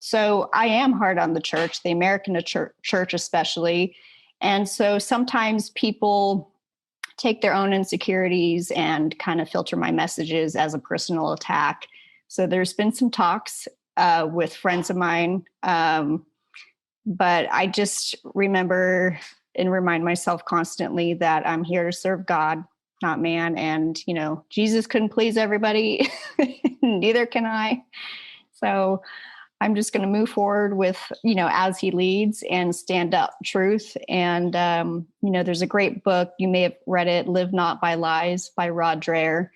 So I am hard on the church, the American church especially. And so sometimes people take their own insecurities and kind of filter my messages as a personal attack. So there's been some talks with friends of mine. But I just remember and remind myself constantly that I'm here to serve God, not man. And, Jesus couldn't please everybody. Neither can I. So I'm just going to move forward with, as he leads and stand up truth. And, there's a great book. You may have read it, Live Not by Lies by Rod Dreher.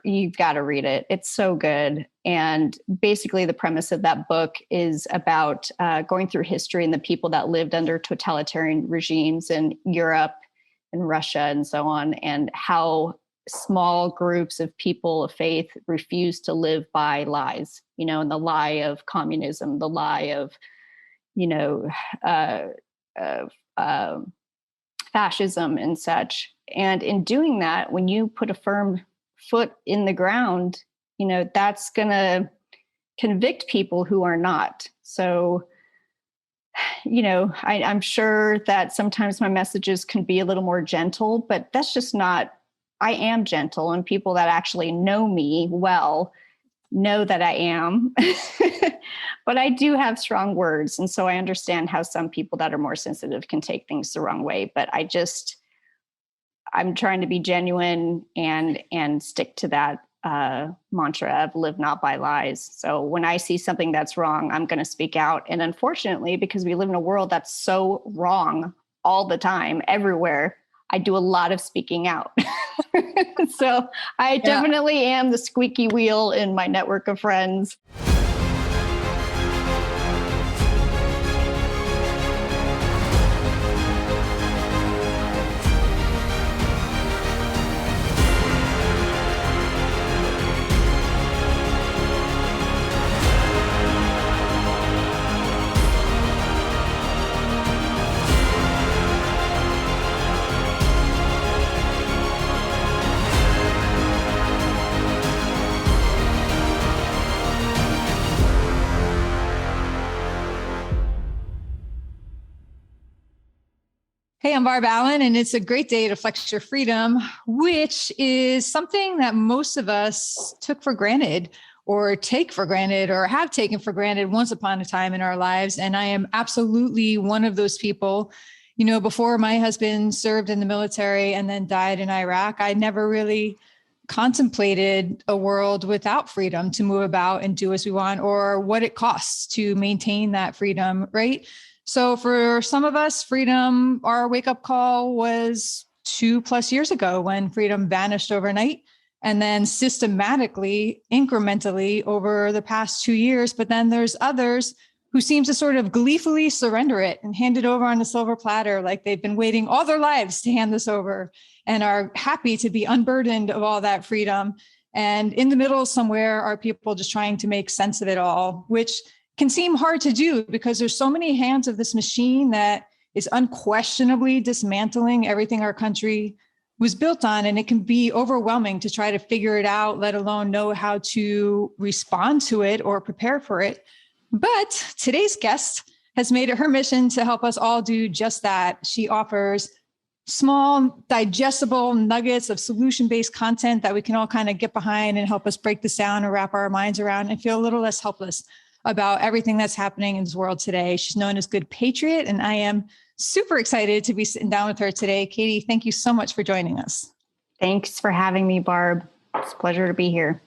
You've got to read it. It's so good. And basically the premise of that book is about going through history and the people that lived under totalitarian regimes in Europe and Russia and so on, and how small groups of people of faith refuse to live by lies, and the lie of communism, the lie of, fascism and such. And in doing that, when you put a firm foot in the ground, that's going to convict people who are not. So, I'm sure that sometimes my messages can be a little more gentle, but that's just not, I am gentle, and people that actually know me well know that I am, but I do have strong words. And so I understand how some people that are more sensitive can take things the wrong way, but I'm trying to be genuine and stick to that mantra of live not by lies. So when I see something that's wrong, I'm going to speak out. And unfortunately, because we live in a world that's so wrong all the time, everywhere, I do a lot of speaking out. So I definitely am the squeaky wheel in my network of friends. Hey, I'm Barb Allen, and it's a great day to flex your freedom, which is something that most of us took for granted or take for granted or have taken for granted once upon a time in our lives. And I am absolutely one of those people. Before my husband served in the military and then died in Iraq, I never really contemplated a world without freedom to move about and do as we want, or what it costs to maintain that freedom, right? So for some of us, freedom, our wake-up call was 2+ years ago when freedom vanished overnight, and then systematically, incrementally over the past 2 years. But then there's others who seem to sort of gleefully surrender it and hand it over on a silver platter, like they've been waiting all their lives to hand this over and are happy to be unburdened of all that freedom. And in the middle somewhere are people just trying to make sense of it all, which can seem hard to do because there's so many hands of this machine that is unquestionably dismantling everything our country was built on. And it can be overwhelming to try to figure it out, let alone know how to respond to it or prepare for it. But today's guest has made it her mission to help us all do just that. She offers small, digestible nuggets of solution-based content that we can all kind of get behind and help us break this down and wrap our minds around and feel a little less helpless about everything that's happening in this world today. She's known as Good Patriot, and I am super excited to be sitting down with her today. Katie, thank you so much for joining us. Thanks for having me, Barb. It's a pleasure to be here.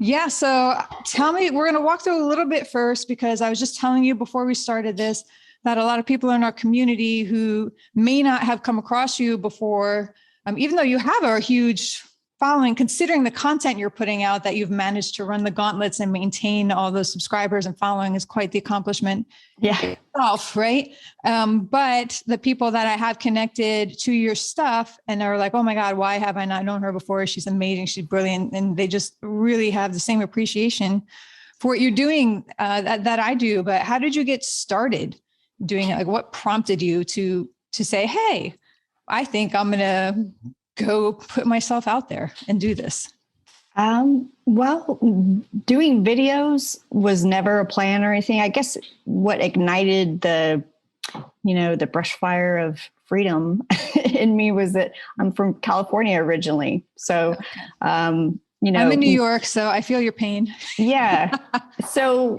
Yeah, so tell me, we're going to walk through a little bit first, because I was just telling you before we started this that a lot of people in our community who may not have come across you before, even though you have a huge following, considering the content you're putting out, that you've managed to run the gauntlets and maintain all those subscribers and following is quite the accomplishment. Yeah. Itself, right? But the people that I have connected to your stuff and are like, oh my God, why have I not known her before? She's amazing. She's brilliant. And they just really have the same appreciation for what you're doing that I do. But how did you get started doing it? Like, what prompted you to say, hey, I think I'm going to go put myself out there and do this? Well, doing videos was never a plan or anything. I guess what ignited the brush fire of freedom in me was that I'm from California originally. So, I'm in New York, so I feel your pain. Yeah. So,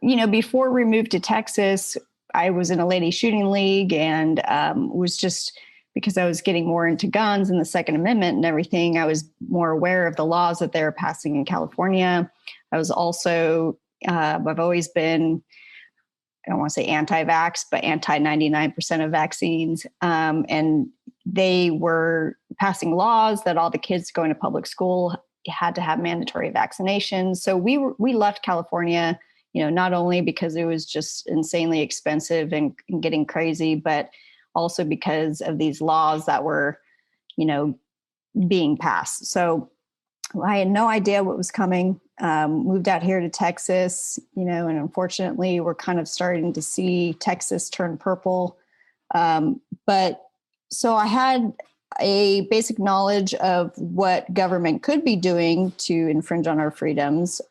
before we moved to Texas, I was in a lady shooting league and was just because I was getting more into guns and the Second Amendment and everything. I was more aware of the laws that they were passing in California. I was also, I've always been, I don't want to say anti-vax, but anti 99% of vaccines. And they were passing laws that all the kids going to public school had to have mandatory vaccinations. So we left California, not only because it was just insanely expensive and getting crazy, but also because of these laws that were, being passed. So I had no idea what was coming. Moved out here to Texas, and unfortunately we're kind of starting to see Texas turn purple. But so I had a basic knowledge of what government could be doing to infringe on our freedoms.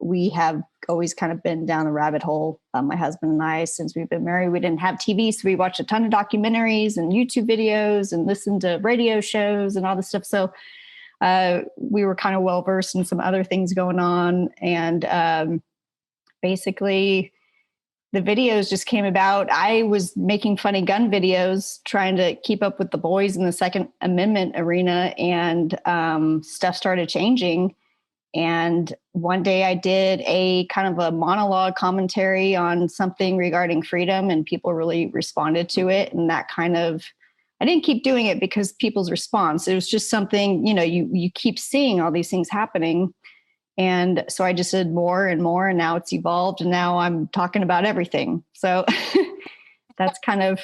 We have always kind of been down the rabbit hole. My husband and I, since we've been married, we didn't have TV. So we watched a ton of documentaries and YouTube videos and listened to radio shows and all this stuff. So we were kind of well-versed in some other things going on. And basically the videos just came about. I was making funny gun videos, trying to keep up with the boys in the Second Amendment arena, and stuff started changing. And one day I did a kind of a monologue commentary on something regarding freedom, and people really responded to it. And that kind of, I didn't keep doing it because people's response, it was just something, you keep seeing all these things happening. And so I just did more and more, and now it's evolved, and now I'm talking about everything. So that's kind of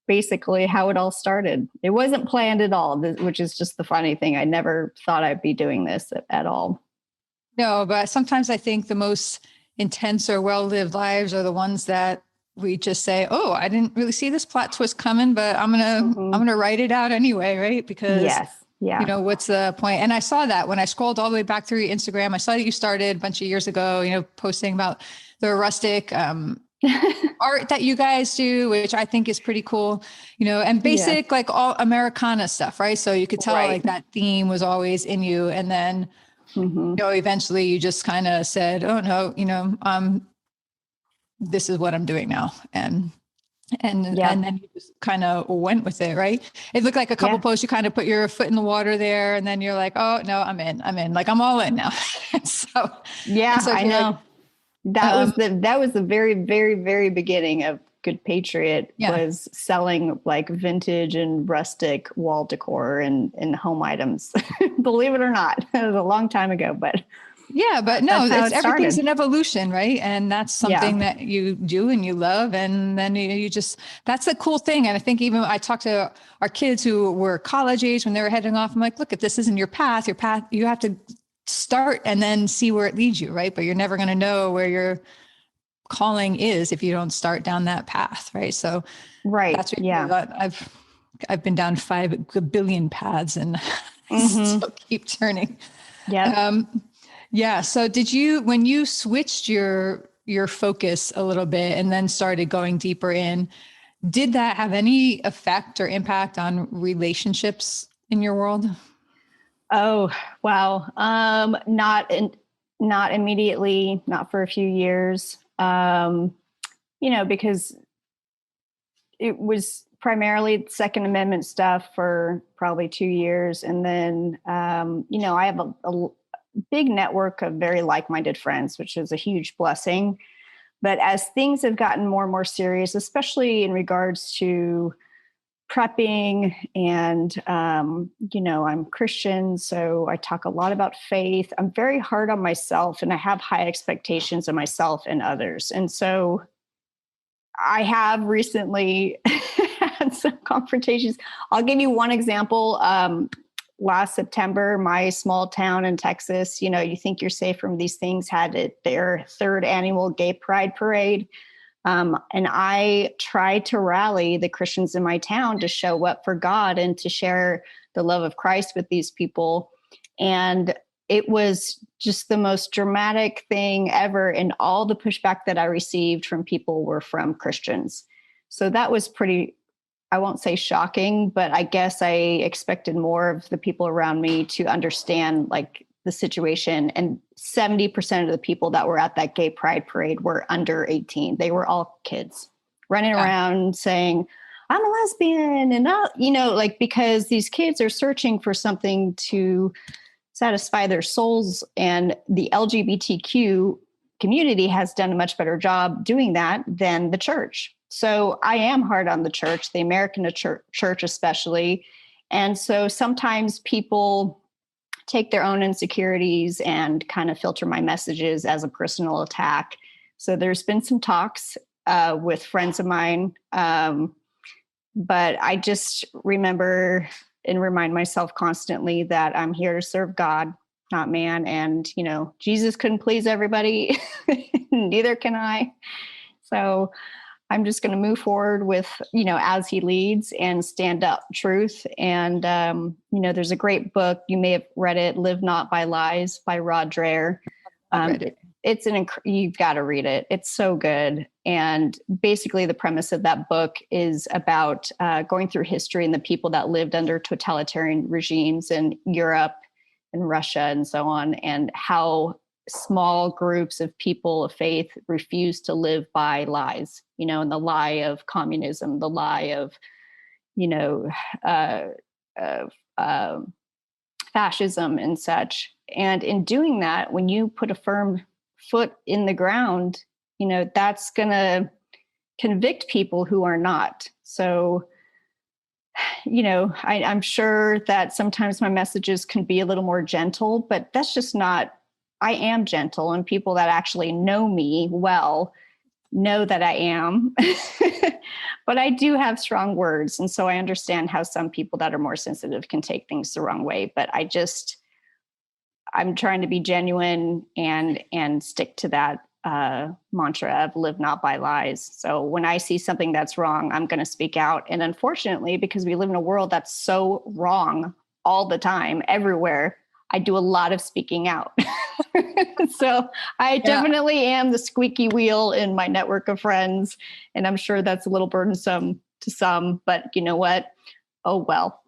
basically how it all started. It wasn't planned at all, which is just the funny thing. I never thought I'd be doing this at all. No, but sometimes I think the most intense or well-lived lives are the ones that we just say, "Oh, I didn't really see this plot twist coming, but I'm gonna write it out anyway," right? Because yes, yeah, what's the point? And I saw that when I scrolled all the way back through your Instagram. I saw that you started a bunch of years ago, posting about the rustic art that you guys do, which I think is pretty cool, and basic like all Americana stuff, right? So you could tell like that theme was always in you, and then. Eventually you just kind of said, "Oh no, this is what I'm doing now." And then you just kind of went with it, right? It looked like a couple posts, you kind of put your foot in the water there, and then you're like, "Oh no, I'm in, like I'm all in now." So I know. That was the very, very, very beginning of Good Patriot, was selling like vintage and rustic wall decor and home items. Believe it or not, it was a long time ago, but no, everything's an evolution, right? And that's something that you do and you love, and then you just, that's a cool thing. And I think even I talked to our kids who were college age when they were heading off. I'm like, look, if this isn't your path, you have to start and then see where it leads you, right? But you're never going to know where your calling is if you don't start down that path, right? So that's I've been down 5 billion paths and still keep turning. So did you, when you switched your focus a little bit and then started going deeper in, did that have any effect or impact on relationships in your world? Oh, wow. Not immediately, not for a few years. Because it was primarily Second Amendment stuff for probably 2 years. And then, I have a big network of very like-minded friends, which is a huge blessing. But as things have gotten more and more serious, especially in regards to prepping and, I'm Christian, so I talk a lot about faith. I'm very hard on myself, and I have high expectations of myself and others. And so I have recently had some confrontations. I'll give you one example. Last September, my small town in Texas, you think you're safe from these things, had their 3rd annual Gay Pride Parade. And I tried to rally the Christians in my town to show up for God and to share the love of Christ with these people. And it was just the most dramatic thing ever. And all the pushback that I received from people were from Christians. So that was pretty, I won't say shocking, but I guess I expected more of the people around me to understand like the situation. And 70% of the people that were at that gay pride parade were under 18. They were all kids running around saying, I'm a lesbian. And, like, because these kids are searching for something to satisfy their souls. And the LGBTQ community has done a much better job doing that than the church. So I am hard on the church, the American church especially. And so sometimes people take their own insecurities and kind of filter my messages as a personal attack. So there's been some talks with friends of mine. But I just remember and remind myself constantly that I'm here to serve God, not man. And, Jesus couldn't please everybody. Neither can I. So I'm just going to move forward with, as he leads and stand up truth. And, there's a great book. You may have read it, Live Not by Lies by Rod Dreher. You've got to read it. It's so good. And basically the premise of that book is about going through history and the people that lived under totalitarian regimes in Europe and Russia and so on, and how small groups of people of faith refuse to live by lies, and the lie of communism, the lie of, fascism and such. And in doing that, when you put a firm foot in the ground, that's going to convict people who are not. So, I'm sure that sometimes my messages can be a little more gentle, but that's just not, I am gentle, and people that actually know me well know that I am, but I do have strong words. And so I understand how some people that are more sensitive can take things the wrong way, but I'm trying to be genuine and stick to that mantra of live not by lies. So when I see something that's wrong, I'm going to speak out. And unfortunately, because we live in a world that's so wrong all the time, everywhere, I do a lot of speaking out. So I definitely am the squeaky wheel in my network of friends. And I'm sure that's a little burdensome to some, but you know what? Oh, well.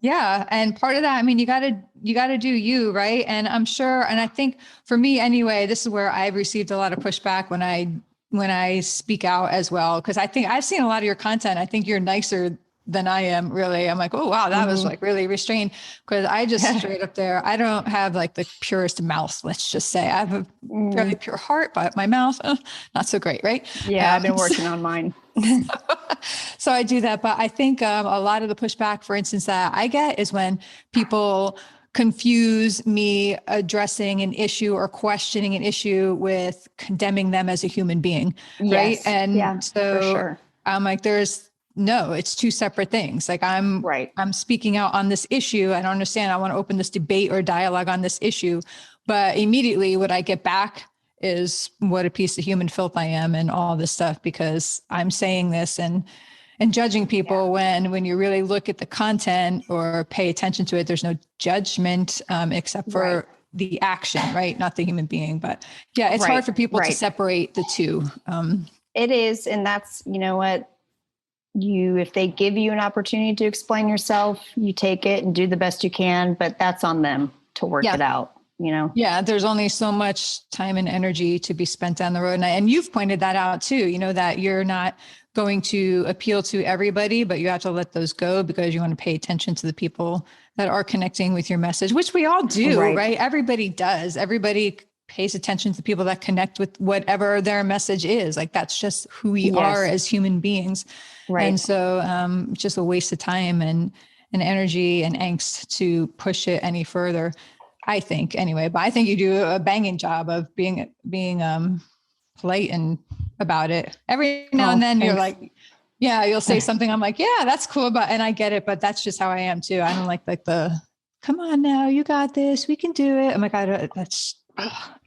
Yeah. And part of that, I mean, you gotta do you, right? And I'm sure, and I think for me anyway, this is where I've received a lot of pushback when I speak out as well. Cause I think I've seen a lot of your content. I think you're nicer than I am, really. I'm like, oh, wow, that was like really restrained. Cause I just straight up there, I don't have like the purest mouth, let's just say. I have a fairly pure heart, but my mouth, not so great, right? Yeah, I've been working on mine. So I do that. But I think a lot of the pushback, for instance, that I get is when people confuse me addressing an issue or questioning an issue with condemning them as a human being. Right. And so sure. I'm like, no, it's two separate things. Like I'm speaking out on this issue. I don't understand. I want to open this debate or dialogue on this issue. But immediately what I get back is what a piece of human filth I am and all this stuff, because I'm saying this and judging people when you really look at the content or pay attention to it, there's no judgment except for the action, right? Not the human being. But yeah, it's hard for people to separate the two. It is. And that's, what, if they give you an opportunity to explain yourself, you take it and do the best you can, but that's on them to work it out. Yeah, there's only so much time and energy to be spent down the road. And you've pointed that out too, that you're not going to appeal to everybody, but you have to let those go because you want to pay attention to the people that are connecting with your message, which we all do, right? Everybody does. Everybody pays attention to people that connect with whatever their message is. Like that's just who we are as human beings. Right. And so it's just a waste of time and energy and angst to push it any further. I think anyway, but I think you do a banging job of being polite and about it. Every now and then you're like, you'll say something. I'm like, yeah, that's cool. And I get it, but that's just how I am too. I don't like the, come on now, you got this, we can do it. Oh my God, that's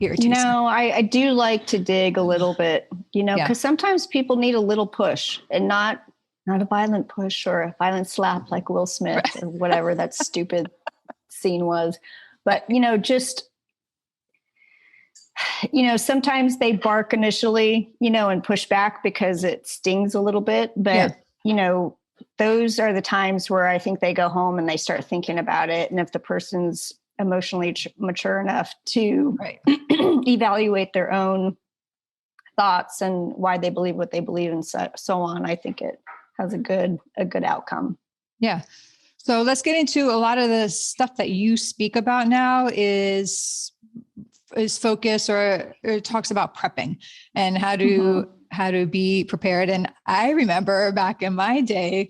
irritating. No, I do like to dig a little bit, because sometimes people need a little push and not a violent push or a violent slap like Will Smith or whatever that stupid scene was. But, just, sometimes they bark initially, and push back because it stings a little bit. But, those are the times where I think they go home and they start thinking about it. And if the person's emotionally mature enough to evaluate their own thoughts and why they believe what they believe and so on, I think it has a good outcome. Yeah. So let's get into a lot of the stuff that you speak about now is focus or talks about prepping and how to be prepared. And I remember back in my day,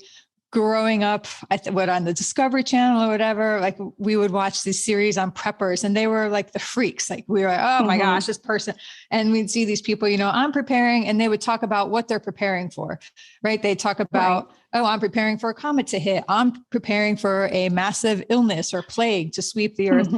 growing up, on the Discovery Channel or whatever, like we would watch this series on preppers and they were like the freaks. Like we were like, oh my gosh, this person. And we'd see these people, I'm preparing, and they would talk about what they're preparing for, right? They talk about, oh, I'm preparing for a comet to hit. I'm preparing for a massive illness or plague to sweep the earth.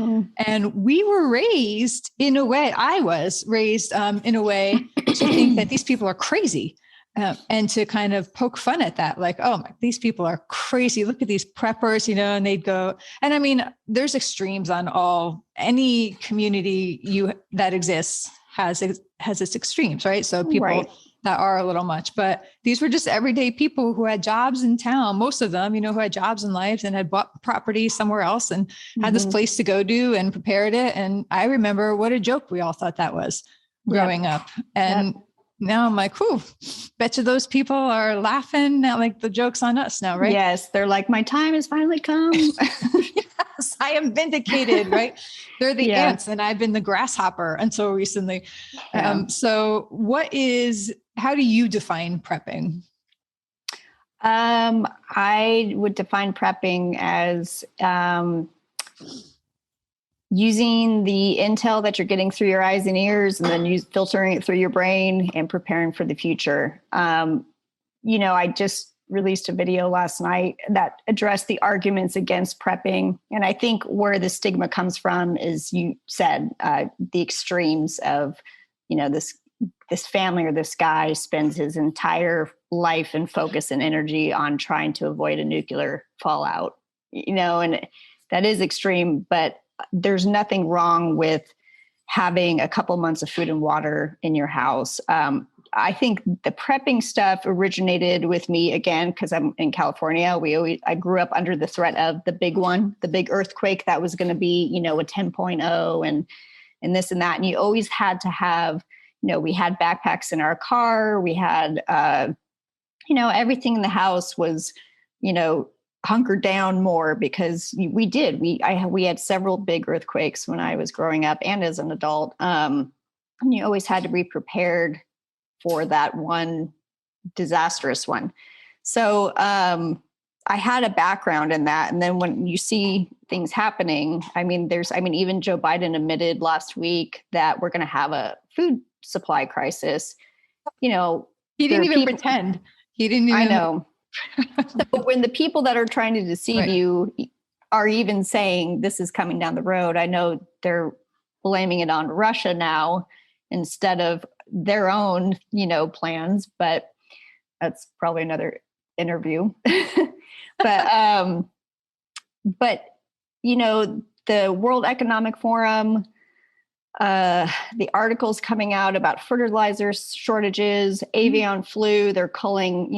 And we were raised in a way, I was raised in a way to think that these people are crazy. And to kind of poke fun at that, like, oh, these people are crazy. Look at these preppers, and they'd go. And I mean, there's extremes on any community that exists has its extremes, right? So people that are a little much, but these were just everyday people who had jobs in town. Most of them, who had jobs in life and had bought property somewhere else and had this place to go to and prepared it. And I remember what a joke we all thought that was growing up. And now I'm like, whew, bet you those people are laughing at like the jokes on us now, right? Yes. They're like, my time has finally come. Yes, I am vindicated, right? They're the ants and I've been the grasshopper until recently. So how do you define prepping? I would define prepping as, using the intel that you're getting through your eyes and ears and then filtering it through your brain and preparing for the future. I just released a video last night that addressed the arguments against prepping. And I think where the stigma comes from is, you said, the extremes of, this family or this guy spends his entire life and focus and energy on trying to avoid a nuclear fallout, and that is extreme, but there's nothing wrong with having a couple months of food and water in your house. I think the prepping stuff originated with me again, because I'm in California. I grew up under the threat of the big earthquake that was going to be, a 10.0 and this and that. And you always had to have, we had backpacks in our car. We had, everything in the house was, hunkered down more because we had several big earthquakes when I was growing up and as an adult. And you always had to be prepared for that one disastrous one. So I had a background in that. And then when you see things happening, even Joe Biden admitted last week that we're going to have a food supply crisis. He didn't even pretend. He didn't even. I know. So when the people that are trying to deceive you are even saying this is coming down the road, I know they're blaming it on Russia now instead of their own, plans, but that's probably another interview. But the World Economic Forum, the articles coming out about fertilizer shortages, avian flu, they're culling,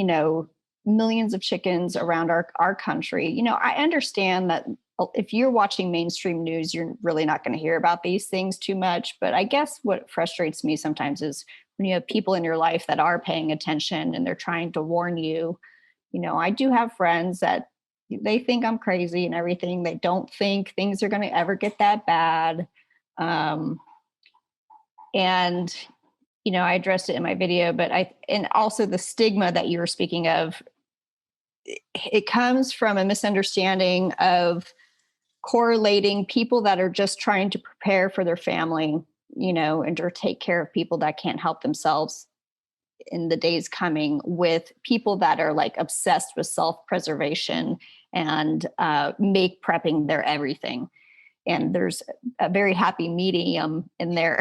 millions of chickens around our country. I understand that if you're watching mainstream news, you're really not going to hear about these things too much. But I guess what frustrates me sometimes is when you have people in your life that are paying attention and they're trying to warn you. I do have friends that they think I'm crazy and everything. They don't think things are going to ever get that bad. And I addressed it in my video, and also the stigma that you were speaking of, it comes from a misunderstanding of correlating people that are just trying to prepare for their family, and to take care of people that can't help themselves in the days coming, with people that are like obsessed with self-preservation and make prepping their everything. And there's a very happy medium in there.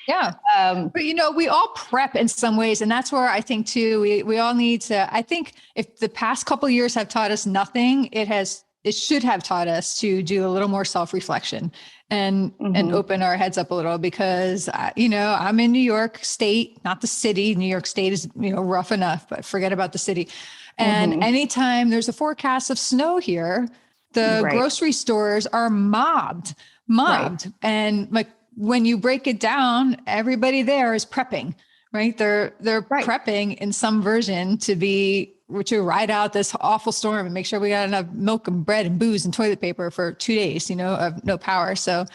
Yeah. But we all prep in some ways. And that's where I think too, we all need to, I think if the past couple of years have taught us nothing, it has it should have taught us to do a little more self-reflection and open our heads up a little, because, I'm in New York State, not the city. New York State is, rough enough, but forget about the city. And anytime there's a forecast of snow here, the grocery stores are mobbed. Right. And like, when you break it down, everybody there is prepping, right? They're prepping in some version to ride out this awful storm and make sure we got enough milk and bread and booze and toilet paper for 2 days, of no power. So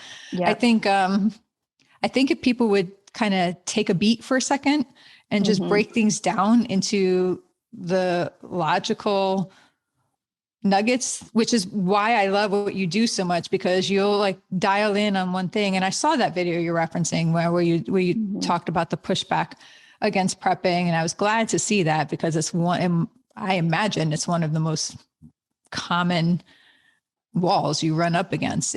I think if people would kind of take a beat for a second and just break things down into the logical nuggets, which is why I love what you do so much, because you'll like dial in on one thing. And I saw that video you're referencing where you talked about the pushback against prepping. And I was glad to see that, because I imagine it's one of the most common walls you run up against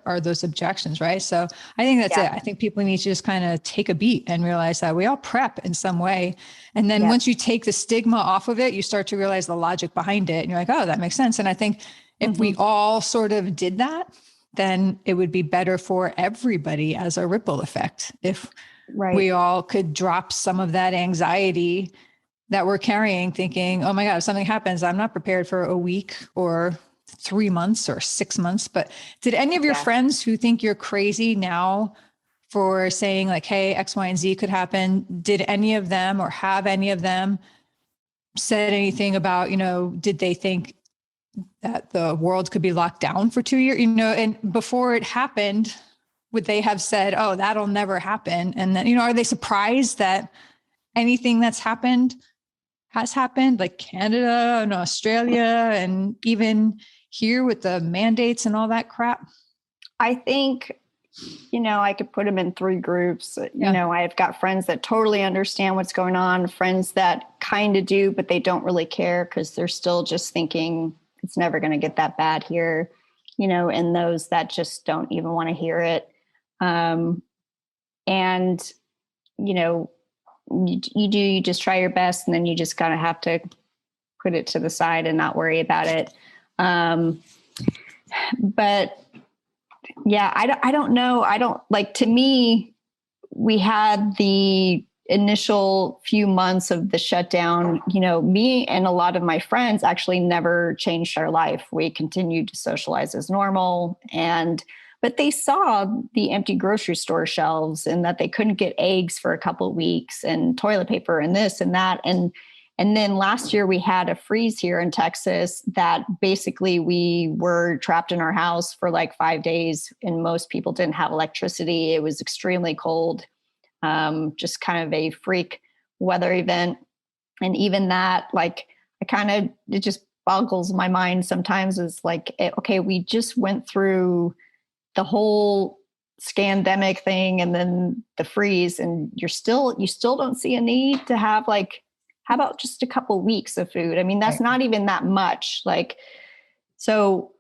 are those objections, right? So I think that's it. I think people need to just kind of take a beat and realize that we all prep in some way. And then once you take the stigma off of it, you start to realize the logic behind it. And you're like, oh, that makes sense. And I think if we all sort of did that, then it would be better for everybody as a ripple effect. If we all could drop some of that anxiety that we're carrying, thinking, oh my God, if something happens, I'm not prepared for a week or 3 months or 6 months. But did any of your friends who think you're crazy now for saying like, hey, X, Y, and Z could happen, did any of them or have any of them said anything about, did they think that the world could be locked down for 2 years, and before it happened, would they have said, oh, that'll never happen? And then, are they surprised that anything that's happened has happened, like Canada and Australia and even here with the mandates and all that crap? I think, I could put them in 3 groups. I've got friends that totally understand what's going on, friends that kind of do, but they don't really care because they're still just thinking it's never going to get that bad here, and those that just don't even want to hear it. You just try your best, and then you just kind of have to put it to the side and not worry about it. But yeah, I don't know. To me, we had the initial few months of the shutdown, me and a lot of my friends actually never changed our life. We continued to socialize as normal, but they saw the empty grocery store shelves and that they couldn't get eggs for a couple of weeks and toilet paper and this and that. And then last year we had a freeze here in Texas that basically we were trapped in our house for like 5 days, and most people didn't have electricity. It was extremely cold, just kind of a freak weather event. And even that, it just boggles my mind sometimes, is like, okay, we just went through the whole scandemic thing and then the freeze, and you still don't see a need to have how about just a couple of weeks of food? I mean, that's not even that much. So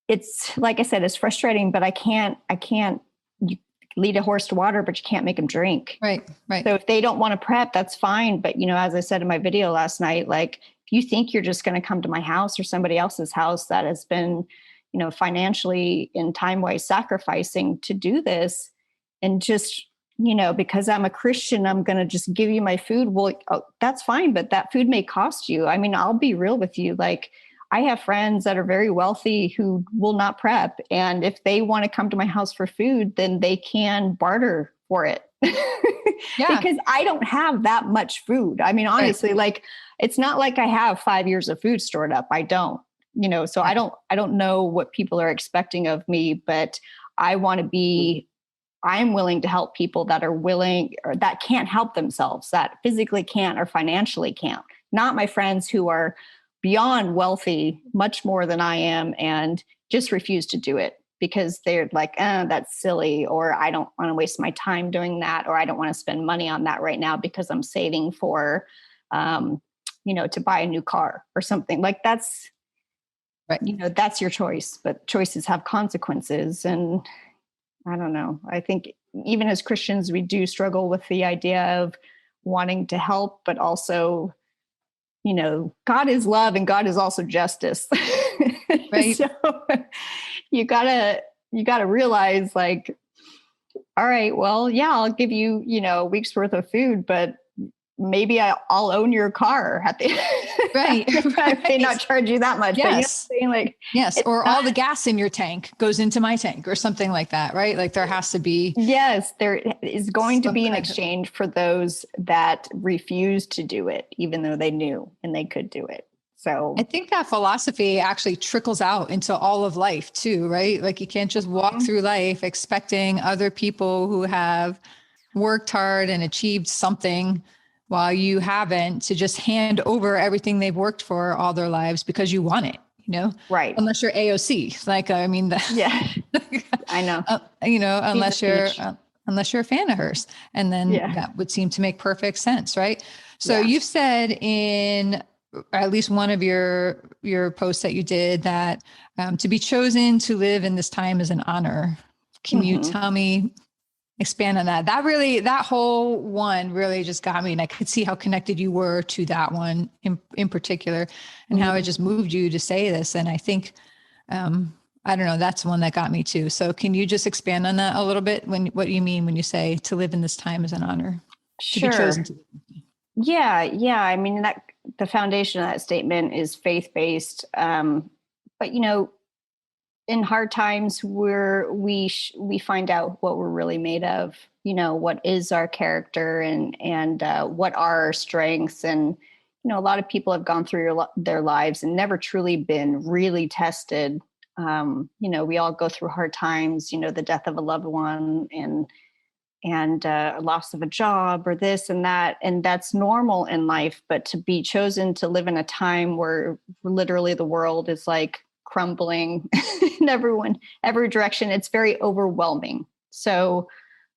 it's, like I said, it's frustrating, but I can't, you lead a horse to water, but you can't make them drink. Right. So if they don't want to prep, that's fine. But, as I said in my video last night, if you think you're just going to come to my house or somebody else's house that has been, financially and time-wise sacrificing to do this, and just, because I'm a Christian, I'm going to just give you my food. Well, that's fine, but that food may cost you. I mean, I'll be real with you. I have friends that are very wealthy who will not prep. And if they want to come to my house for food, then they can barter for it. Because I don't have that much food. I mean, honestly, it's not like I have 5 years of food stored up. I don't. So I don't know what people are expecting of me, but I'm willing to help people that are willing, or that can't help themselves, that physically can't or financially can't. Not my friends who are beyond wealthy, much more than I am, and just refuse to do it because they're like, that's silly, or I don't want to waste my time doing that, or I don't want to spend money on that right now because I'm saving for, to buy a new car or something. That's, right. That's your choice, but choices have consequences. And I don't know. I think even as Christians, we do struggle with the idea of wanting to help, but also, God is love and God is also justice. Right. Right. So you gotta realize like, all right, well, yeah, I'll give you, a week's worth of food, but maybe I'll own your car at the Right. I may not charge you that much, but you know what I'm Yes. saying? Like, Yes. it's Or not, all the gas in your tank goes into my tank or something like that. Right. Like there has to be yes, there is going to some be an kind of, exchange for those that refuse to do it, even though they knew and they could do it. So I think that philosophy actually trickles out into all of life too, right? Like you can't just walk through life expecting other people who have worked hard and achieved something while you haven't to just hand over everything they've worked for all their lives because you want it, right. unless you're AOC. Like, I mean, Yeah, I know. unless you're, Speech. unless you're a fan of hers, and then Yeah. that would seem to make perfect sense. Right. So Yeah. you've said in at least one of your posts that you did that to be chosen to live in this time is an honor. Can you tell me, expand on that? That whole one really just got me, and I could see how connected you were to that one in particular, and how it just moved you to say this. And I think, I don't know, that's one that got me too. So can you just expand on that a little bit? What you mean when you say to live in this time is an honor, to be chosen to? Yeah. Yeah. I mean, that the foundation of that statement is faith-based. But in hard times we find out what we're really made of, what is our character and what are our strengths. And, a lot of people have gone through their lives and never truly been really tested. We all go through hard times, the death of a loved one and loss of a job or this and that. And that's normal in life. But to be chosen to live in a time where literally the world is like crumbling in every direction, it's very overwhelming. So,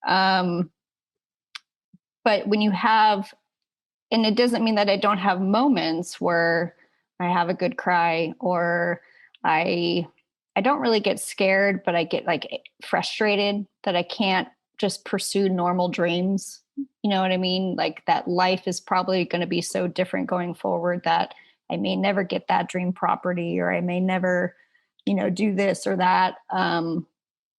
but when you have, and it doesn't mean that I don't have moments where I have a good cry or I don't really get scared, but I get like frustrated that I can't just pursue normal dreams. You know what I mean? Like that life is probably going to be so different going forward that I may never get that dream property, or I may never, do this or that,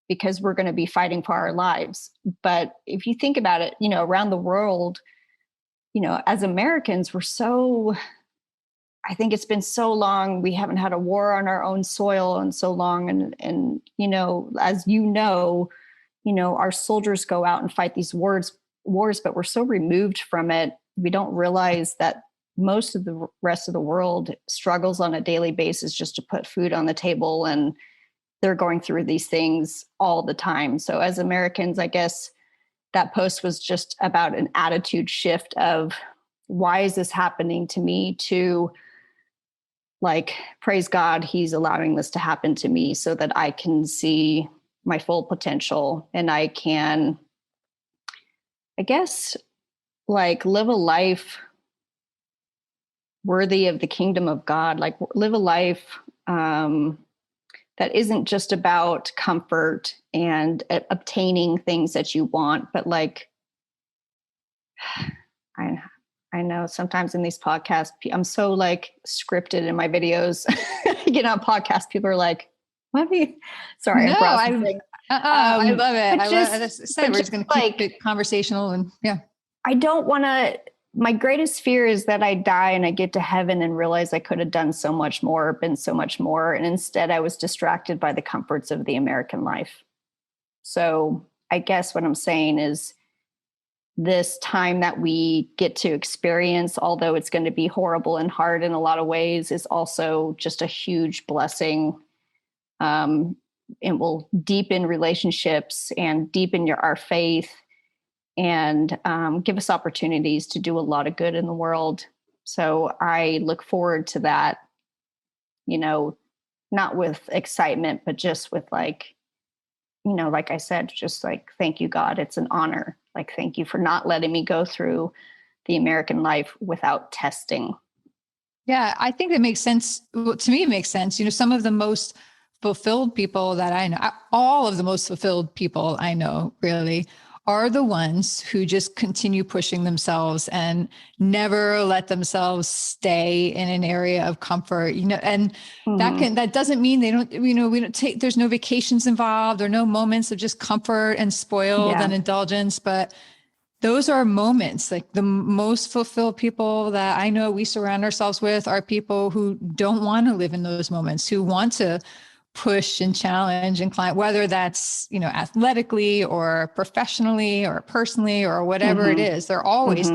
because we're going to be fighting for our lives. But if you think about it, around the world, as Americans, I think it's been so long. We haven't had a war on our own soil in so long. And as our soldiers go out and fight these wars, but we're so removed from it. We don't realize that most of the rest of the world struggles on a daily basis just to put food on the table. And they're going through these things all the time. So as Americans, I guess that post was just about an attitude shift of why is this happening to me, to like, praise God, he's allowing this to happen to me so that I can see my full potential and I can, I guess, like live a life worthy of the kingdom of God, like live a life that isn't just about comfort and obtaining things that you want, but like, I know sometimes in these podcasts, I'm so like scripted in my videos. You get on podcasts, people are like, what are you? Sorry, No, I'm processing. I love it. But We're just going to keep it conversational and yeah. I don't want to, my greatest fear is that I die and I get to heaven and realize I could have done so much more, been so much more. And instead I was distracted by the comforts of the American life. So I guess what I'm saying is this time that we get to experience, although it's going to be horrible and hard in a lot of ways, is also just a huge blessing. It will deepen relationships and deepen our faith and give us opportunities to do a lot of good in the world. So I look forward to that, not with excitement, but just with like, like I said, just like, thank you, God, it's an honor. Like, thank you for not letting me go through the American life without testing. Yeah, I think that makes sense. Well, to me, it makes sense. Some of the most fulfilled people that I know, all of the most fulfilled people I know really are the ones who just continue pushing themselves and never let themselves stay in an area of comfort, and that doesn't mean they don't, we don't take, there's no vacations involved or no moments of just comfort and spoiled and indulgence, but those are moments. Like the most fulfilled people that I know we surround ourselves with are people who don't want to live in those moments, who want to push and challenge and climb, whether that's, athletically or professionally or personally or whatever it is. They're always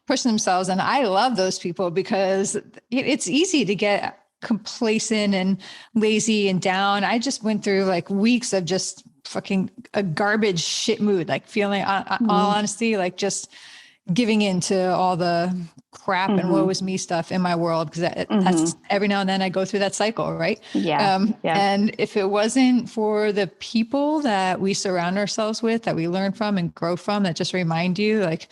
pushing themselves. And I love those people because it's easy to get complacent and lazy and down. I just went through like weeks of just fucking a garbage shit mood, like feeling, all honesty, like just giving into all the crap and woe is me stuff in my world. Cause that's every now and then I go through that cycle. Right. And if it wasn't for the people that we surround ourselves with, that we learn from and grow from, that just remind you, like,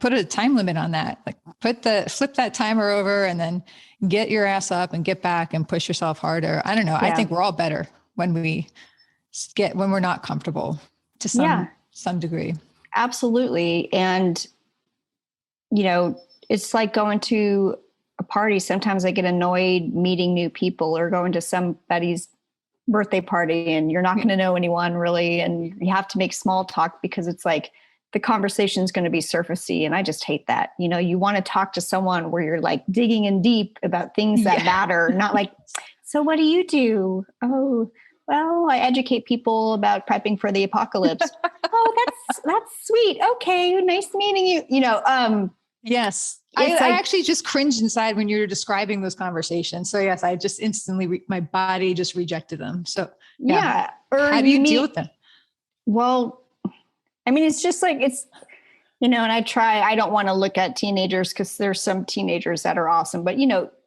put a time limit on that, like flip that timer over and then get your ass up and get back and push yourself harder. I don't know. I think we're all better when we're not comfortable to some degree. Absolutely. And, it's like going to a party. Sometimes I get annoyed meeting new people or going to somebody's birthday party and you're not going to know anyone really. And you have to make small talk because it's like the conversation is going to be surfacey. And I just hate that. You want to talk to someone where you're like digging in deep about things that matter, not like, so what do you do? Oh, well, I educate people about prepping for the apocalypse. Oh, that's sweet. Okay. Nice meeting you. Yes. I actually just cringed inside when you were describing those conversations. So yes, I just instantly, my body just rejected them. So yeah. Or how do you deal with them? Well, I mean, it's just like, and I don't want to look at teenagers because there's some teenagers that are awesome, but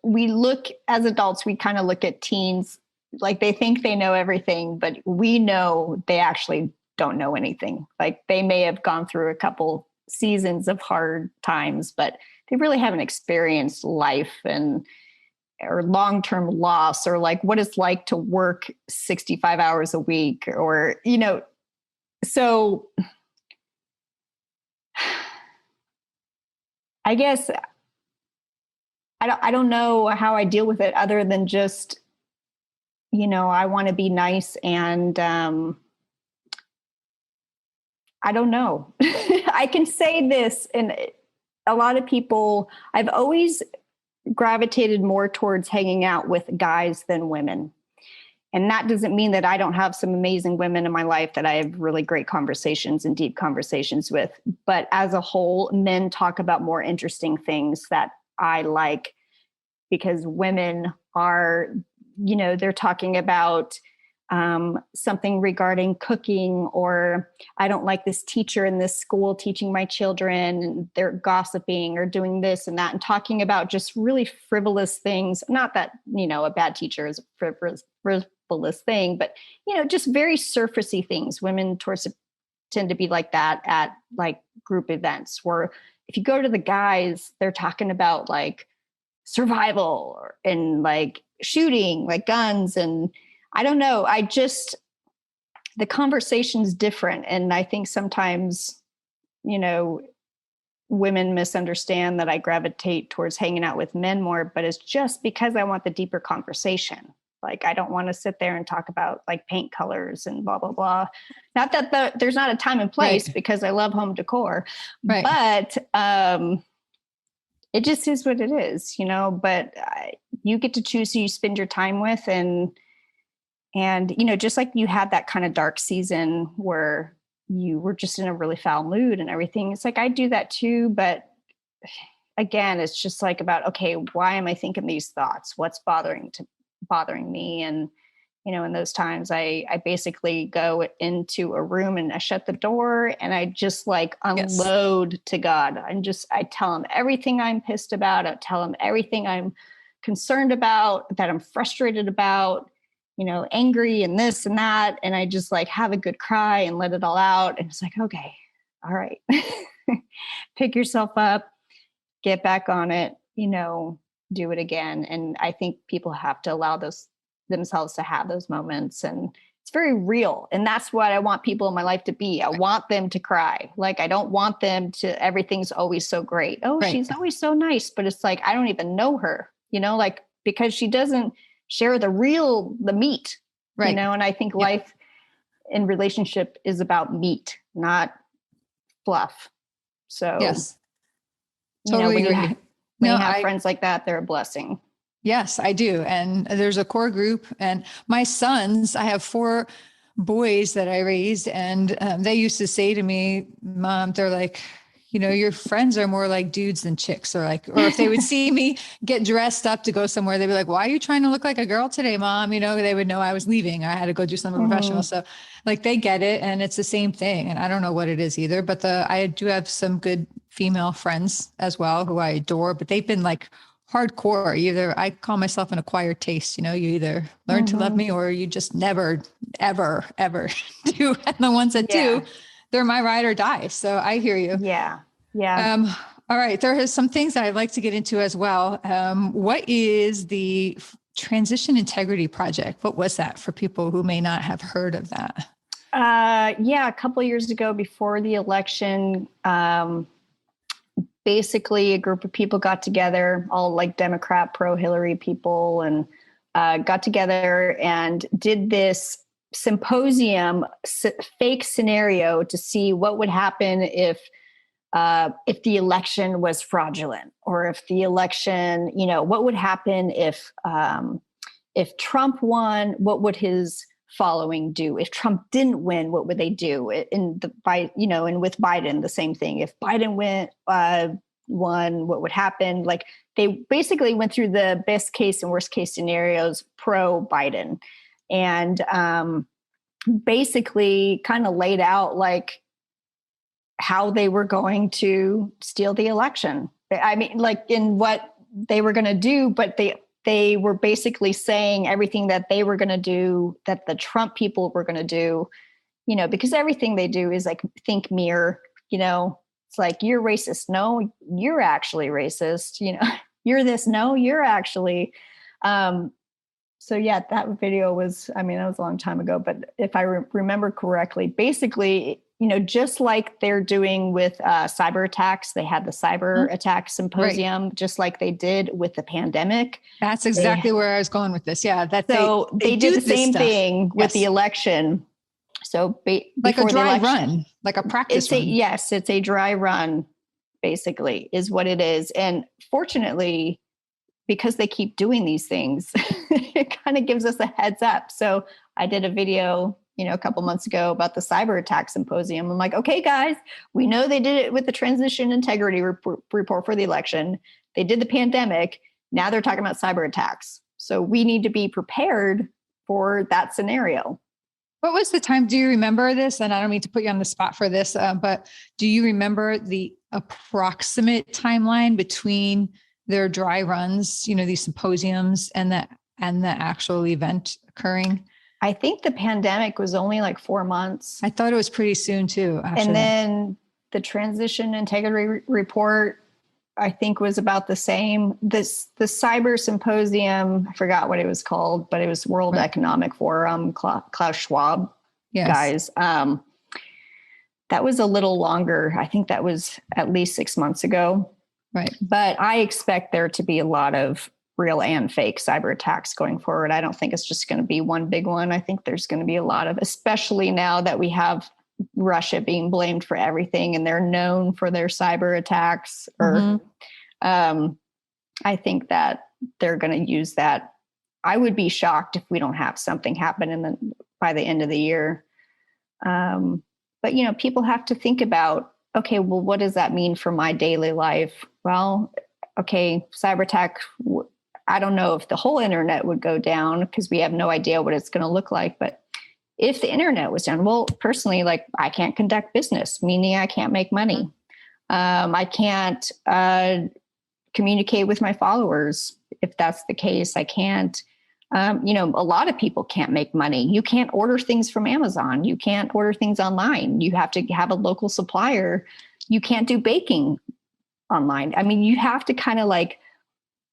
we look as adults, we kind of look at teens like they think they know everything, but we know they actually don't know anything. Like they may have gone through a couple seasons of hard times, but they really haven't experienced life or long-term loss or like what it's like to work 65 hours a week or, so I guess I don't know how I deal with it other than just, I want to be nice and I don't know. I can say this, and a lot of people, I've always gravitated more towards hanging out with guys than women. And that doesn't mean that I don't have some amazing women in my life that I have really great conversations and deep conversations with. But as a whole, men talk about more interesting things that I like because women are, they're talking about something regarding cooking, or I don't like this teacher in this school teaching my children, and they're gossiping or doing this and that and talking about just really frivolous things. Not that, a bad teacher is a frivolous thing, but, just very surfacey things. Women tend to be like that at like group events where if you go to the guys, they're talking about like survival and like shooting, like guns. And I don't know. The conversation's different. And I think sometimes, women misunderstand that I gravitate towards hanging out with men more, but it's just because I want the deeper conversation. Like, I don't want to sit there and talk about like paint colors and blah, blah, blah. Not that there's not a time and place because I love home decor, but it just is what it is, but you get to choose who you spend your time with. And, just like you had that kind of dark season where you were just in a really foul mood and everything. It's like, I do that too. But again, it's just like about, okay, why am I thinking these thoughts? What's bothering me? And, in those times I basically go into a room and I shut the door and I just like unload to God. I tell him everything I'm pissed about. I tell him everything I'm concerned about, that I'm frustrated about, angry and this and that. And I just like have a good cry and let it all out. And it's like, okay, all right, pick yourself up, get back on it, do it again. And I think people have to allow themselves to have those moments. And it's very real. And that's what I want people in my life to be. I want them to cry. Like, I don't want them to, everything's always so great. Oh, she's always so nice. But it's like, I don't even know her, like, because she doesn't share the meat, and I think life in relationship is about meat, not fluff. So yes, totally agree. When you have friends like that, they're a blessing. Yes, I do. And there's a core group, and my sons, I have 4 boys that I raised, and they used to say to me, Mom, they're like, your friends are more like dudes than chicks. Or if they would see me get dressed up to go somewhere, they'd be like, why are you trying to look like a girl today, Mom? They would know I was leaving. I had to go do something professional. So like, they get it. And it's the same thing. And I don't know what it is either, but I do have some good female friends as well who I adore, but they've been like hardcore. Either I call myself an acquired taste, you either learn to love me or you just never, ever, ever do. And the ones that do, they're my ride or die. So I hear you. Yeah. Yeah. All right. There are some things that I'd like to get into as well. What is the Transition Integrity Project? What was that for people who may not have heard of that? A couple of years ago before the election, basically a group of people got together, all like Democrat pro-Hillary people, and got together and did this symposium fake scenario to see what would happen if the election was fraudulent, or if the election, what would happen if Trump won, what would his following do? If Trump didn't win, what would they do? And with Biden, the same thing. If Biden won, what would happen? Like, they basically went through the best case and worst case scenarios pro Biden, and basically kind of laid out like how they were going to steal the election. I mean, like, in what they were going to do, but they were basically saying everything that they were going to do, that the Trump people were going to do, because everything they do is like, think mirror, it's like, you're racist. No, you're actually racist. You're this. No, you're actually. So yeah, that video was, that was a long time ago, but if I remember correctly, basically, just like they're doing with cyber attacks, they had the cyber attack symposium, just like they did with the pandemic. That's exactly where I was going with this. Yeah. They did the same thing with the election. So like a dry run, like a practice run. Yes, it's a dry run, basically, is what it is. And fortunately, because they keep doing these things, it kind of gives us a heads up. So I did a video, a couple months ago about the cyber attack symposium. I'm like, okay, guys, we know they did it with the Transition Integrity report for the election. They did the pandemic. Now they're talking about cyber attacks. So we need to be prepared for that scenario. What was the time? Do you remember this? And I don't mean to put you on the spot for this, but do you remember the approximate timeline between their dry runs, these symposiums, and the actual event occurring? I think the pandemic was only like 4 months. I thought it was pretty soon too. And then the Transition Integrity report, I think, was about the same. The cyber symposium, I forgot what it was called, but it was World Economic Forum, Klaus Schwab guys. That was a little longer. I think that was at least 6 months ago. Right. But I expect there to be a lot of real and fake cyber attacks going forward. I don't think it's just going to be one big one. I think there's going to be a lot of, especially now that we have Russia being blamed for everything and they're known for their cyber attacks. I think that they're going to use that. I would be shocked if we don't have something happen by the end of the year. But people have to think about, okay, well, what does that mean for my daily life? Well, okay, cyber attack. I don't know if the whole internet would go down because we have no idea what it's going to look like. But if the internet was down, well, personally, like, I can't conduct business, meaning I can't make money. I can't communicate with my followers. If that's the case, I can't. A lot of people can't make money. You can't order things from Amazon. You can't order things online. You have to have a local supplier. You can't do baking online. You have to kind of like,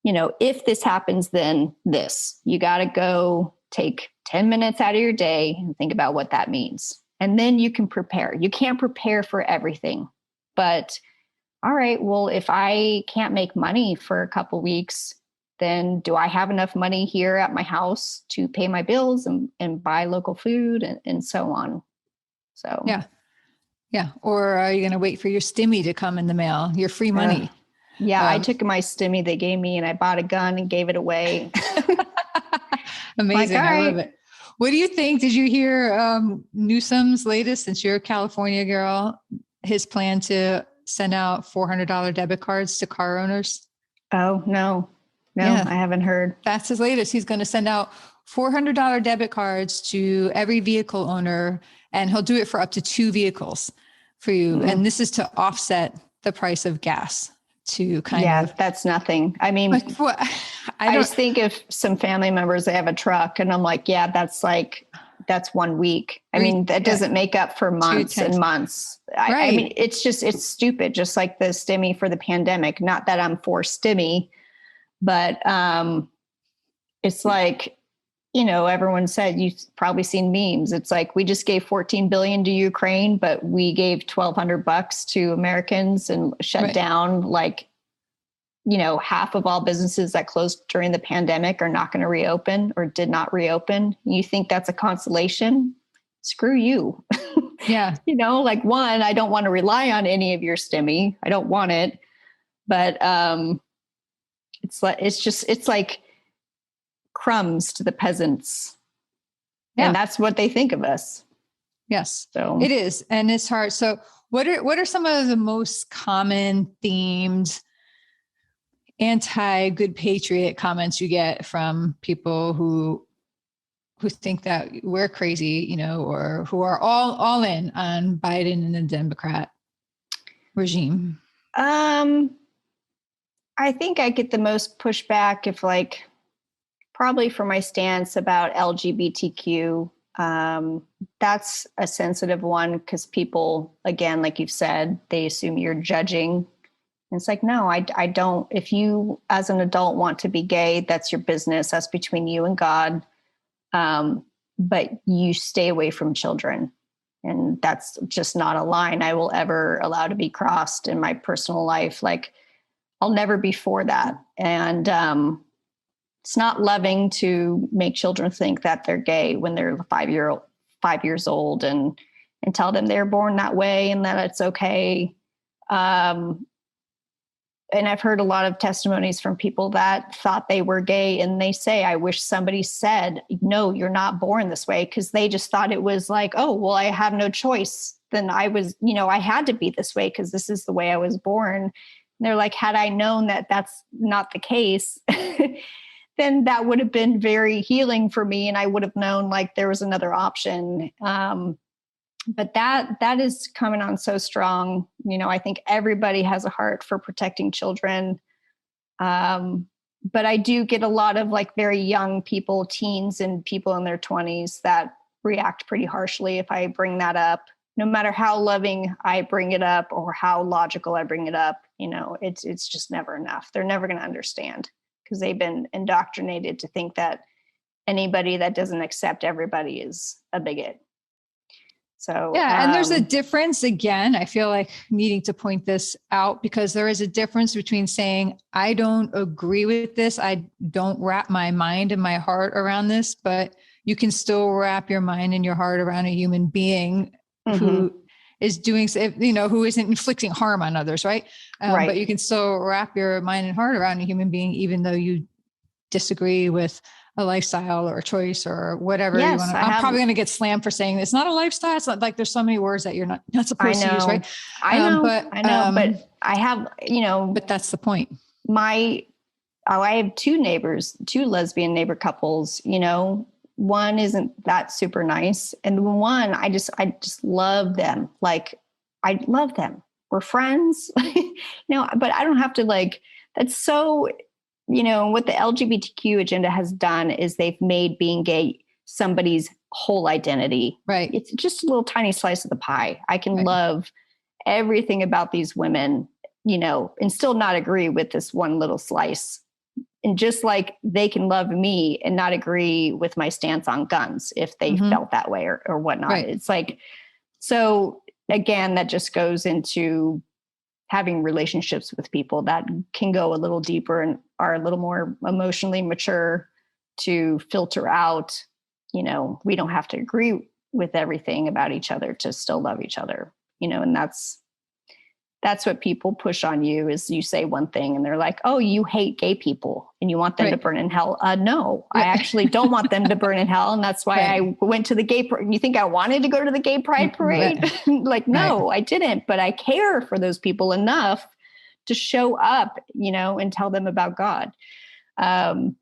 if this happens, then this. You got to go take 10 minutes out of your day and think about what that means. And then you can prepare. You can't prepare for everything, but all right, well, if I can't make money for a couple weeks, then do I have enough money here at my house to pay my bills and buy local food and so on? So, yeah. Yeah. Or are you going to wait for your stimmy to come in the mail, your free money? Yeah, I took my stimmy they gave me and I bought a gun and gave it away. Amazing. Like, I love it. What do you think? Did you hear Newsom's latest, since you're a California girl, his plan to send out $400 debit cards to car owners? Oh, no, I haven't heard. That's his latest. He's going to send out $400 debit cards to every vehicle owner, and he'll do it for up to 2 vehicles for you. Mm-hmm. And this is to offset the price of gas. To kind of, that's nothing. I mean, like, I just think if some family members, they have a truck and I'm like, that's 1 week. I mean, that doesn't make up for months and months. I mean, it's stupid. Just like the stimmy for the pandemic, not that I'm for stimmy, but it's like, everyone said, you've probably seen memes. It's like, we just gave $14 billion to Ukraine, but we gave $1,200 to Americans and shut down half of all businesses that closed during the pandemic are not going to reopen or did not reopen. You think that's a consolation? Screw you. Yeah. One, I don't want to rely on any of your stimmy. I don't want it. But it's like crumbs to the peasants. Yeah. And that's what they think of us. Yes. So it is. And it's hard. So what are some of the most common themed anti-good patriot comments you get from people who think that we're crazy, or who are all in on Biden and the Democrat regime? I think I get the most pushback if probably for my stance about LGBTQ. That's a sensitive one because people, again, like you've said, they assume you're judging. And it's like, no, I don't. If you as an adult want to be gay, that's your business. That's between you and God. But you stay away from children. And that's just not a line I will ever allow to be crossed in my personal life. I'll never be for that. And it's not loving to make children think that they're gay when they're 5 years old and tell them they're born that way and that it's okay. And I've heard a lot of testimonies from people that thought they were gay and they say, I wish somebody said, no, you're not born this way. Cause they just thought it was like, oh, well, I have no choice. Then I was, I had to be this way because this is the way I was born. And they're like, had I known that that's not the case, then that would have been very healing for me. And I would have known there was another option. But that is coming on so strong. I think everybody has a heart for protecting children. But I do get a lot of very young people, teens and people in their 20s that react pretty harshly if I bring that up. No matter how loving I bring it up or how logical I bring it up, it's just never enough. They're never going to understand because they've been indoctrinated to think that anybody that doesn't accept everybody is a bigot. So, and there's a difference again. I feel like needing to point this out because there is a difference between saying, I don't agree with this. I don't wrap my mind and my heart around this, but you can still wrap your mind and your heart around a human being who is doing, who isn't inflicting harm on others. Right. But you can still wrap your mind and heart around a human being, even though you disagree with a lifestyle or a choice or whatever you want to. I'm probably going to get slammed for saying it's not a lifestyle. It's not there's so many words that you're not supposed to use, right? I know, but I have, but that's the point. I have 2 lesbian neighbor couples, one isn't that super nice. And one, I just love them. I love them. We're friends, but I don't have to that's so, what the LGBTQ agenda has done is they've made being gay somebody's whole identity. Right. It's just a little tiny slice of the pie. I can love everything about these women, and still not agree with this one little slice. And just like they can love me and not agree with my stance on guns if they felt that way or whatnot. Right. It's like, so again, that just goes into having relationships with people that can go a little deeper and are a little more emotionally mature to filter out, you know, we don't have to agree with everything about each other to still love each other, you know, and that's what people push on you is you say one thing and they're like, oh, you hate gay people and you want them to burn in hell. No, I actually don't want them to burn in hell. And that's why I went to the gay parade. You think I wanted to go to the gay pride parade? Like, no, I didn't, but I care for those people enough to show up, you know, and tell them about God. And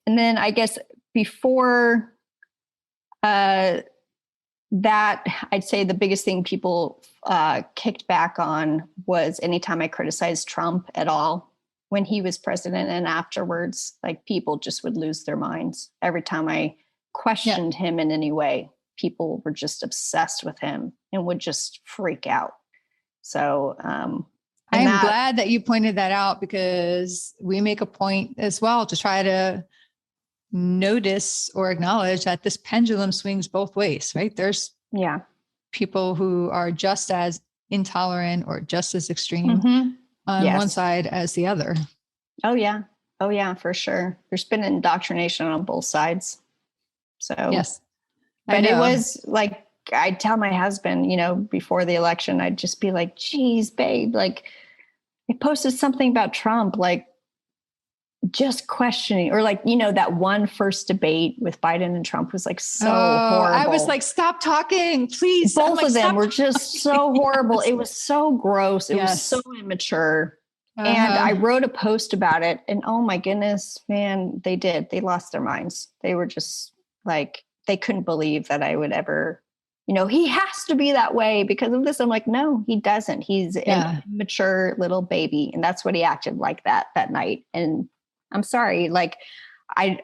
then I guess before that, I'd say the biggest thing people kicked back on was anytime I criticized Trump at all when he was president and afterwards, like people just would lose their minds. Every time I questioned him in any way, people were just obsessed with him and would just freak out. So I'm glad that you pointed that out because we make a point as well to try to notice or acknowledge that this pendulum swings both ways, right? There's people who are just as intolerant or just as extreme on one side as the other. Oh yeah, for sure. There's been indoctrination on both sides. So yes, but it was like, I'd tell my husband, you know, before the election, I'd just be like, geez, babe, like I posted something about Trump, like just questioning, or like, you know, that one first debate with Biden and Trump was like so horrible. I was like, stop talking, please. Both of them were just so horrible. It was so gross. It was so immature. And I wrote a post about it and oh my goodness, man, they lost their minds. They were just like, they couldn't believe that I would ever, you know, he has to be that way because of this. I'm like, no, he doesn't. He's an immature little baby. And that's what he acted like that night. And I'm sorry. Like I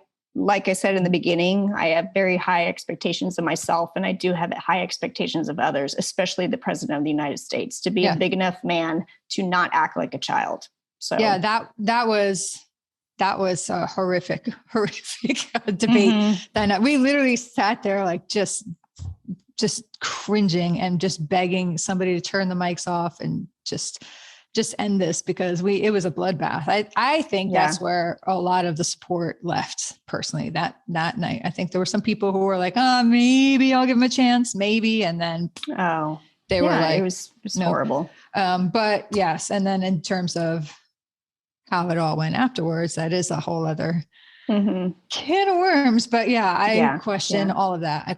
said in the beginning, I have very high expectations of myself and I do have high expectations of others, especially the president of the United States, to be a big enough man to not act like a child. So that was a horrific debate. That we literally sat there like just cringing and just begging somebody to turn the mics off and just end this because it was a bloodbath. I think that's where a lot of the support left personally that night. I think there were some people who were like, oh, maybe I'll give him a chance. Maybe. And then, they were like, it was horrible. But yes. And then in terms of how it all went afterwards, that is a whole other can of worms. But I question all of that. I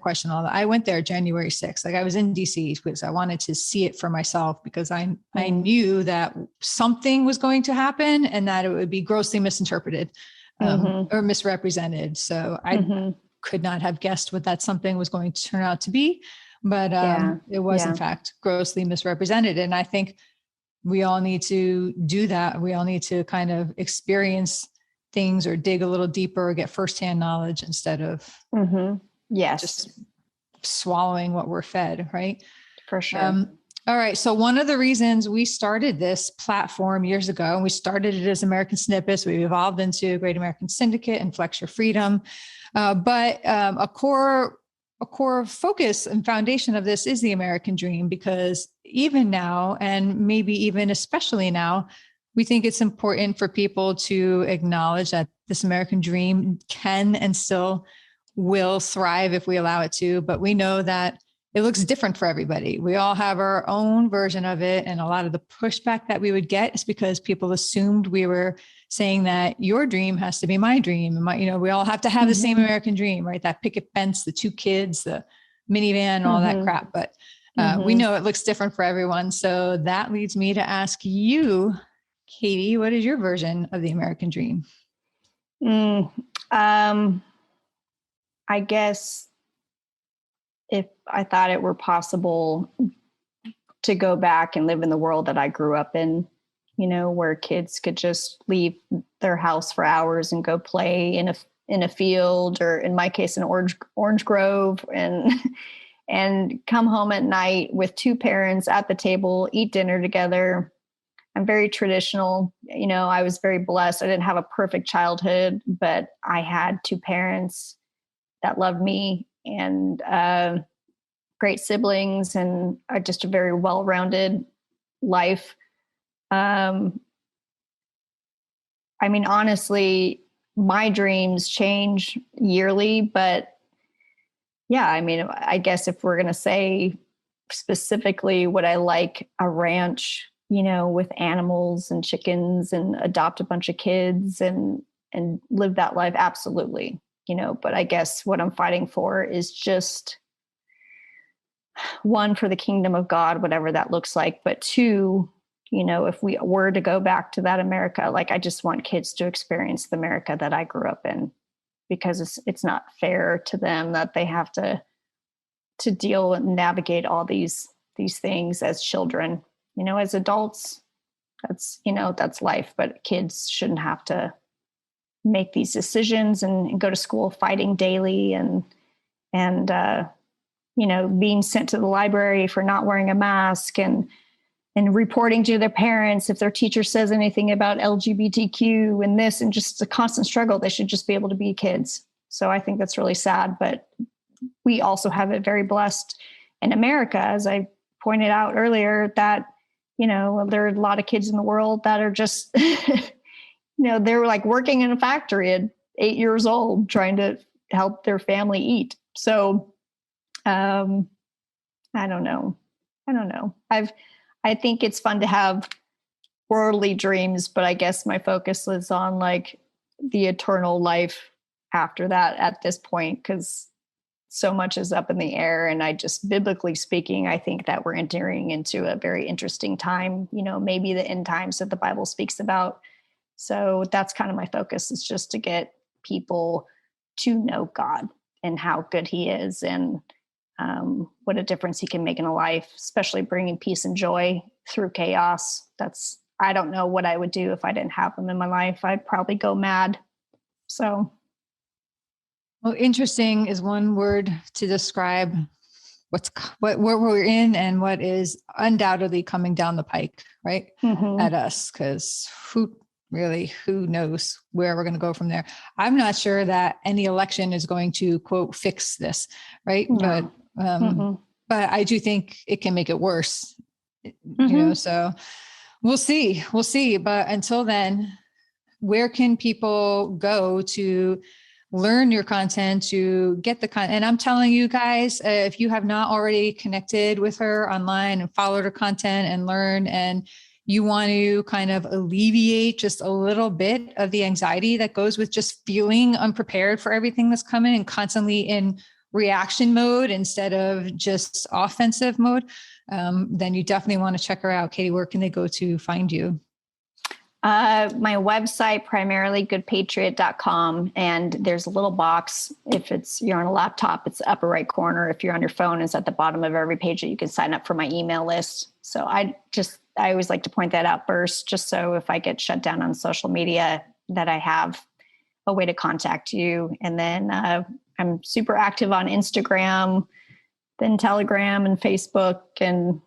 went there January 6th. Like I was in DC because I wanted to see it for myself because I knew that something was going to happen and that it would be grossly misinterpreted or misrepresented. So I could not have guessed what that something was going to turn out to be, but it was in fact grossly misrepresented. And I think we all need to do that. We all need to kind of experience things or dig a little deeper or get firsthand knowledge instead of just swallowing what we're fed. Right. For sure. All right. So one of the reasons we started this platform years ago, and we started it as American Snippets, we evolved into Great American Syndicate and Flex Your Freedom. But a core focus and foundation of this is the American dream, because even now, and maybe even especially now, we think it's important for people to acknowledge that this American dream can and still will thrive if we allow it to. But we know that it looks different for everybody. We all have our own version of it. And a lot of the pushback that we would get is because people assumed we were saying that your dream has to be my dream. And we all have to have the same American dream, right? That picket fence, the 2 kids, the minivan, all that crap. But we know it looks different for everyone. So that leads me to ask you, Katie, what is your version of the American dream? I guess if I thought it were possible to go back and live in the world that I grew up in, where kids could just leave their house for hours and go play in a field, or in my case, an orange grove, and come home at night with 2 parents at the table, eat dinner together, I'm very traditional. You know, I was very blessed. I didn't have a perfect childhood, but I had two parents that loved me and great siblings and just a very well-rounded life. I mean, honestly, my dreams change yearly, but yeah, I mean, I guess if we're going to say specifically what I like, a ranch, you know, with animals and chickens and adopt a bunch of kids and live that life. Absolutely. You know, but I guess what I'm fighting for is just one, for the kingdom of God, whatever that looks like. But two, you know, if we were to go back to that America, like I just want kids to experience the America that I grew up in, because it's not fair to them that they have to deal and navigate all these things as children. You know, as adults, that's, you know, that's life, but kids shouldn't have to make these decisions and go to school fighting daily and you know, being sent to the library for not wearing a mask and reporting to their parents if their teacher says anything about LGBTQ and this, and just a constant struggle. They should just be able to be kids. So I think that's really sad, but we also have it very blessed in America, as I pointed out earlier, that, you know, there are a lot of kids in the world that are just, you know, they're like working in a factory at 8 years old, trying to help their family eat. So, I don't know. I think it's fun to have worldly dreams, but I guess my focus is on like the eternal life after that at this point, because so much is up in the air. And I just, biblically speaking, I think that we're entering into a very interesting time, you know, maybe the end times that the Bible speaks about. So that's kind of my focus, is just to get people to know God and how good he is, and what a difference he can make in a life, especially bringing peace and joy through chaos. I don't know what I would do if I didn't have him in my life. I'd probably go mad. So. Well, interesting is one word to describe what we're in and what is undoubtedly coming down the pike, right? Mm-hmm. At us, because who knows where we're going to go from there. I'm not sure that any election is going to, quote, fix this, right? No. But I do think it can make it worse, you know, so we'll see. But until then, where can people go to learn your content, to get the content? And I'm telling you guys, if you have not already connected with her online and followed her content and learned, and you want to kind of alleviate just a little bit of the anxiety that goes with just feeling unprepared for everything that's coming and constantly in reaction mode instead of just offensive mode, then you definitely want to check her out. Katie, where can they go to find you? My website, primarily goodpatriot.com. And there's a little box. If you're on a laptop, it's the upper right corner. If you're on your phone, it's at the bottom of every page that you can sign up for my email list. So I always like to point that out first, just so if I get shut down on social media, that I have a way to contact you. And then I'm super active on Instagram, then Telegram and Facebook, and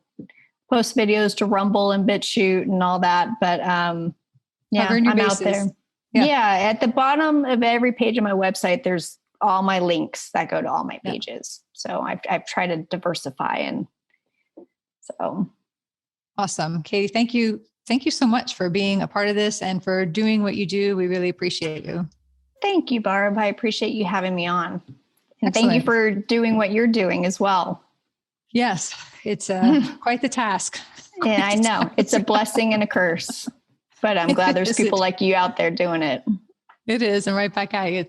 post videos to Rumble and BitChute and all that. But yeah, I'm out there. Yeah, at the bottom of every page of my website, there's all my links that go to all my pages. So I've tried to diversify, and so. Awesome. Katie, thank you. Thank you so much for being a part of this and for doing what you do. We really appreciate you. Thank you, Barb. I appreciate you having me on. And Excellent. Thank you for doing what you're doing as well. Yes, it's quite the task. Yeah, I know. It's a blessing and a curse, but I'm glad there's people like you out there doing it. It is. And right back at you.